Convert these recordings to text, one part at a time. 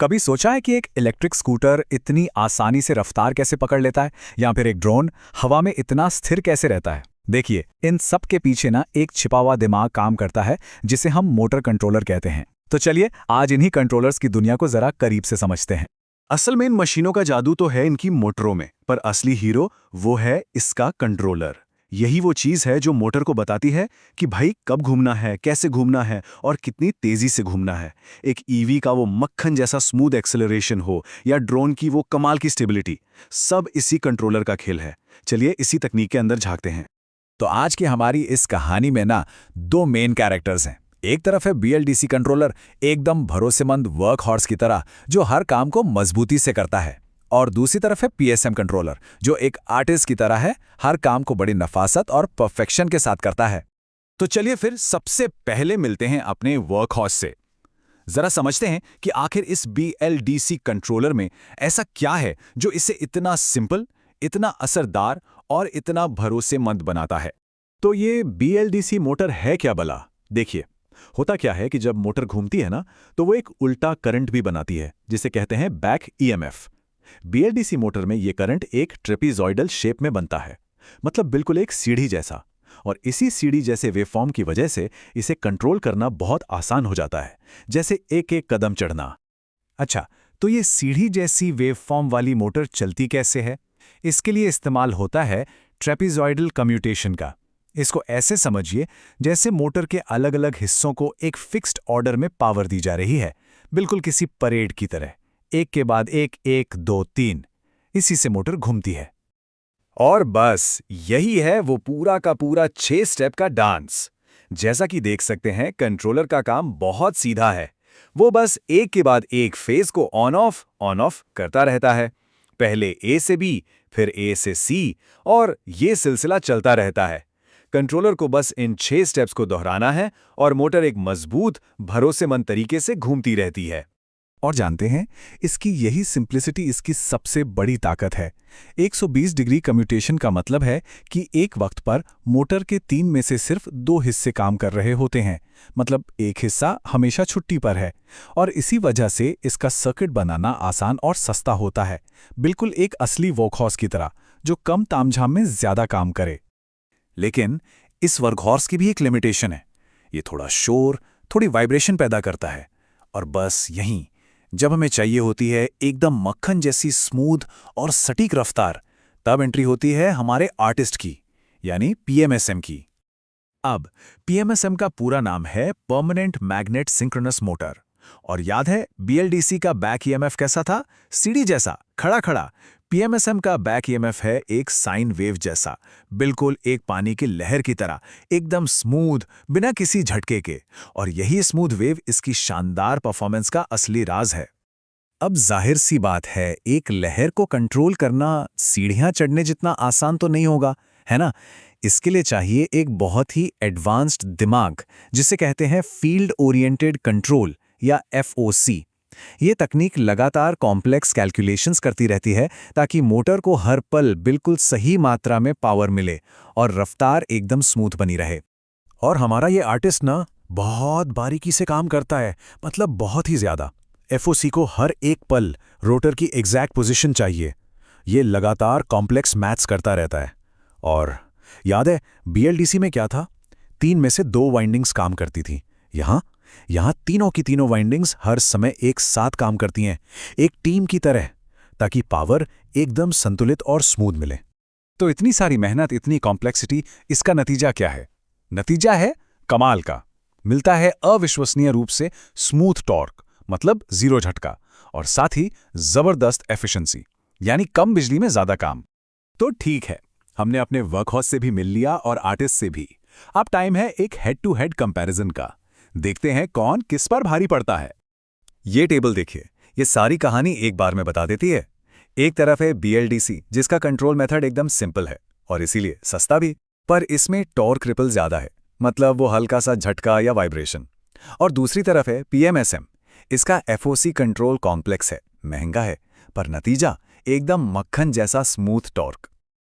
कभी सोचा है कि एक इलेक्ट्रिक स्कूटर इतनी आसानी से रफ्तार कैसे पकड़ लेता है, या फिर एक ड्रोन हवा में इतना स्थिर कैसे रहता है? देखिए, इन सब के पीछे ना एक छिपा हुआ दिमाग काम करता है, जिसे हम मोटर कंट्रोलर कहते हैं। तो चलिए आज इन्हीं कंट्रोलर्स की दुनिया को जरा करीब से समझते हैं। असल में इन मशीनों का जादू तो है इनकी मोटरों में, पर असली हीरो वो है इसका कंट्रोलर। यही वो चीज है जो मोटर को बताती है कि भाई कब घूमना है, कैसे घूमना है और कितनी तेजी से घूमना है। एक ईवी का वो मक्खन जैसा स्मूथ एक्सेलरेशन हो या ड्रोन की वो कमाल की स्टेबिलिटी, सब इसी कंट्रोलर का खेल है। चलिए इसी तकनीक के अंदर झांकते हैं। तो आज की हमारी इस कहानी में ना दो मेन कैरेक्टर्स हैं। एक तरफ है बीएलडीसी कंट्रोलर, एकदम भरोसेमंद वर्क हॉर्स की तरह जो हर काम को मजबूती से करता है, और दूसरी तरफ है पीएसएम कंट्रोलर, जो एक आर्टिस्ट की तरह है, हर काम को बड़ी नफासत और परफेक्शन के साथ करता है। तो चलिए फिर सबसे पहले मिलते हैं अपने वर्क हॉर्स से। जरा समझते हैं कि आखिर इस बीएलडीसी कंट्रोलर में ऐसा क्या है जो इसे इतना सिंपल, इतना असरदार और इतना भरोसेमंद बनाता है। तो ये बीएलडीसी मोटर है क्या भला? देखिए, होता क्या है कि जब मोटर घूमती है ना, तो वो एक उल्टा करंट भी बनाती है, जिसे कहते हैं बैक ईएमएफ। बीएलडीसी मोटर में ये करंट एक ट्रेपीजॉइडल शेप में बनता है, मतलब बिल्कुल एक सीढ़ी जैसा। और इसी सीढ़ी जैसे वेवफॉर्म की वजह से इसे कंट्रोल करना बहुत आसान हो जाता है, जैसे एक एक कदम चढ़ना। अच्छा, तो ये सीढ़ी जैसी वेवफॉर्म वाली मोटर चलती कैसे है? इसके लिए इस्तेमाल होता है ट्रेपीजॉइडल कम्यूटेशन का। इसको ऐसे समझिए जैसे मोटर के अलग अलग हिस्सों को एक फिक्स्ड ऑर्डर में पावर दी जा रही है, बिल्कुल किसी परेड की तरह, एक के बाद एक, एक दो तीन। इसी से मोटर घूमती है। और बस यही है वो पूरा का पूरा 6 स्टेप का डांस। जैसा कि देख सकते हैं, कंट्रोलर का काम बहुत सीधा है। वो बस एक के बाद एक फेज को ऑन ऑफ करता रहता है। पहले ए से बी, फिर ए से सी, और ये सिलसिला चलता रहता है। कंट्रोलर को बस इन 6 स्टेप्स को दोहराना है और मोटर एक मजबूत, भरोसेमंद तरीके से घूमती रहती है। और जानते हैं, इसकी यही सिंप्लिसिटी इसकी सबसे बड़ी ताकत है। 120 डिग्री कम्यूटेशन का मतलब है कि एक वक्त पर मोटर के 3 में से सिर्फ 2 हिस्से काम कर रहे होते हैं, मतलब एक हिस्सा हमेशा छुट्टी पर है। और इसी वजह से इसका सर्किट बनाना आसान और सस्ता होता है, बिल्कुल एक असली वर्कहॉर्स की तरह, जो कम तामझाम में ज्यादा काम करे। लेकिन इस वर्कहॉर्स की भी एक लिमिटेशन है। ये थोड़ा शोर, थोड़ी वाइब्रेशन पैदा करता है। और बस यहीं, जब हमें चाहिए होती है एकदम मक्खन जैसी स्मूथ और सटीक रफ्तार, तब एंट्री होती है हमारे आर्टिस्ट की, यानी पीएमएसएम की। अब पीएमएसएम का पूरा नाम है परमानेंट मैग्नेट सिंक्रोनस मोटर। और याद है बीएलडीसी का बैक ईएमएफ कैसा था? सीढ़ी जैसा, खड़ा खड़ा। पीएमएसएम का बैक ईएमएफ है एक साइन वेव जैसा, बिल्कुल एक पानी की लहर की तरह, एकदम स्मूथ, बिना किसी झटके के। और यही स्मूथ वेव इसकी शानदार परफॉर्मेंस का असली राज है। अब जाहिर सी बात है, एक लहर को कंट्रोल करना सीढ़ियां चढ़ने जितना आसान तो नहीं होगा, है ना? इसके लिए चाहिए एक बहुत ही एडवांस्ड दिमाग, जिसे कहते हैं फील्ड ओरिएंटेड कंट्रोल या एफओसी। ये तकनीक लगातार कॉम्प्लेक्स कैलकुलेशंस करती रहती है, ताकि मोटर को हर पल बिल्कुल सही मात्रा में पावर मिले और रफ्तार एकदम स्मूथ बनी रहे। और हमारा ये आर्टिस्ट ना बहुत बारीकी से काम करता है, मतलब बहुत ही ज्यादा। एफओसी को हर एक पल रोटर की एग्जैक्ट पोजीशन चाहिए। ये लगातार कॉम्प्लेक्स मैथ्स करता रहता है। और याद है बीएलडीसी में क्या था? 3 में से 2 वाइंडिंग्स काम करती थी। यहाँ तीनों की तीनों वाइंडिंग्स हर समय एक साथ काम करती हैं, एक टीम की तरह, ताकि पावर एकदम संतुलित और स्मूथ मिले। तो इतनी सारी मेहनत, इतनी कॉम्प्लेक्सिटी, इसका नतीजा क्या है? नतीजा है कमाल का। मिलता है अविश्वसनीय रूप से स्मूथ टॉर्क, मतलब जीरो झटका, और साथ ही जबरदस्त एफिशिएंसी, यानी कम बिजली में ज्यादा काम। तो ठीक है, हमने अपने वर्कहॉर्स से भी मिल लिया और आर्टिस्ट से भी। अब टाइम है एक हेड टू हेड कंपैरिजन का। देखते हैं कौन किस पर भारी पड़ता है। ये टेबल देखिए, ये सारी कहानी एक बार में बता देती है। एक तरफ है बीएलडीसी, जिसका कंट्रोल मेथड एकदम सिंपल है और इसीलिए सस्ता भी, पर इसमें टॉर्क रिपल ज्यादा है, मतलब वो हल्का सा झटका या वाइब्रेशन। और दूसरी तरफ है पीएमएसएम, इसका एफओसी कंट्रोल कॉम्प्लेक्स है, महंगा है, पर नतीजा एकदम मक्खन जैसा स्मूथ टॉर्क।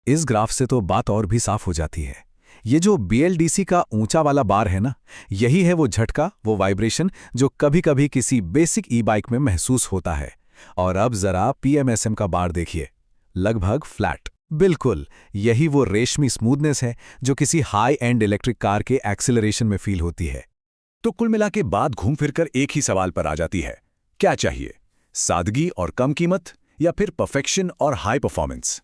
इस ग्राफ से तो बात और भी साफ हो जाती है। ये जो BLDC का ऊंचा वाला बार है ना, यही है वो झटका, वो वाइब्रेशन जो कभी-कभी किसी बेसिक ई-बाइक में महसूस होता है। और अब जरा PMSM का बार देखिए, लगभग फ्लैट। बिल्कुल, यही वो रेशमी स्मूथनेस है जो किसी हाई एंड इलेक्ट्रिक कार के एक्सीलरेशन में फील होती है। तो कुल मिला के बात घूम फिरकर एक ही सवाल पर आ जाती है, क्या चाहिए, सादगी और कम कीमत या फिर परफेक्शन और हाई परफॉर्मेंस?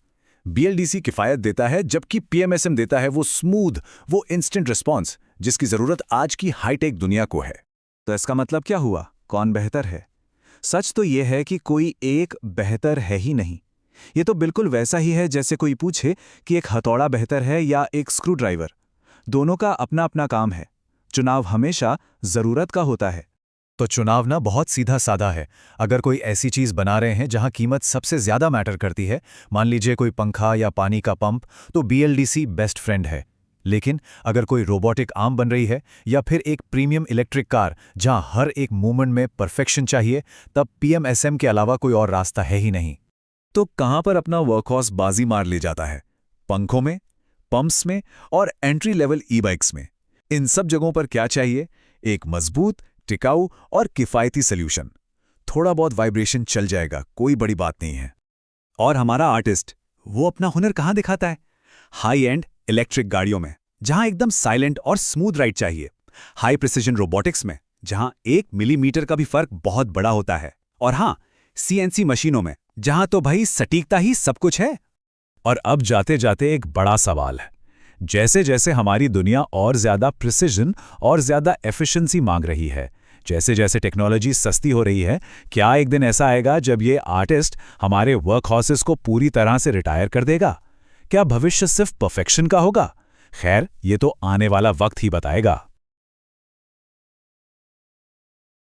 BLDC किफायत देता है जबकि PMSM देता है वो स्मूथ, वो इंस्टेंट रिस्पॉन्स जिसकी जरूरत आज की हाईटेक दुनिया को है। तो इसका मतलब क्या हुआ? कौन बेहतर है? सच तो ये है कि कोई एक बेहतर है ही नहीं। ये तो बिल्कुल वैसा ही है जैसे कोई पूछे कि एक हथौड़ा बेहतर है या एक स्क्रू ड्राइवर। दोनों का अपना अपना काम है। चुनाव हमेशा जरूरत का होता है। तो चुनाव ना बहुत सीधा साधा है। अगर कोई ऐसी चीज बना रहे हैं जहां कीमत सबसे ज्यादा मैटर करती है, मान लीजिए कोई पंखा या पानी का पंप, तो BLDC बेस्ट फ्रेंड है। लेकिन अगर कोई रोबोटिक आर्म बन रही है या फिर एक प्रीमियम इलेक्ट्रिक कार जहां हर एक मूवमेंट में परफेक्शन चाहिए, तब PMSM के अलावा कोई और रास्ता है ही नहीं। तो कहां पर अपना वर्कहॉर्स बाजी मार ले जाता है? पंखों में, पंप्स में और एंट्री लेवल ई-बाइक्स में। इन सब जगहों पर क्या चाहिए? एक मजबूत, टिकाऊ और किफायती सॉल्यूशन। थोड़ा बहुत वाइब्रेशन चल जाएगा, कोई बड़ी बात नहीं है। और हमारा आर्टिस्ट, वो अपना हुनर कहाँ दिखाता है? हाई एंड इलेक्ट्रिक गाड़ियों में, जहां एकदम साइलेंट और स्मूथ राइड चाहिए। हाई प्रिसिजन रोबोटिक्स में, जहां 1 मिलीमीटर का भी फर्क बहुत बड़ा होता है। और हां, CNC मशीनों में, जहां तो भाई सटीकता ही सब कुछ है। और अब जाते जाते एक बड़ा सवाल है। जैसे जैसे हमारी दुनिया और ज्यादा प्रिसिजन और ज्यादा एफिशिएंसी मांग रही है, जैसे जैसे टेक्नोलॉजी सस्ती हो रही है, क्या एक दिन ऐसा आएगा जब ये आर्टिस्ट हमारे वर्क हॉर्सेस को पूरी तरह से रिटायर कर देगा? क्या भविष्य सिर्फ परफेक्शन का होगा? खैर, ये तो आने वाला वक्त ही बताएगा।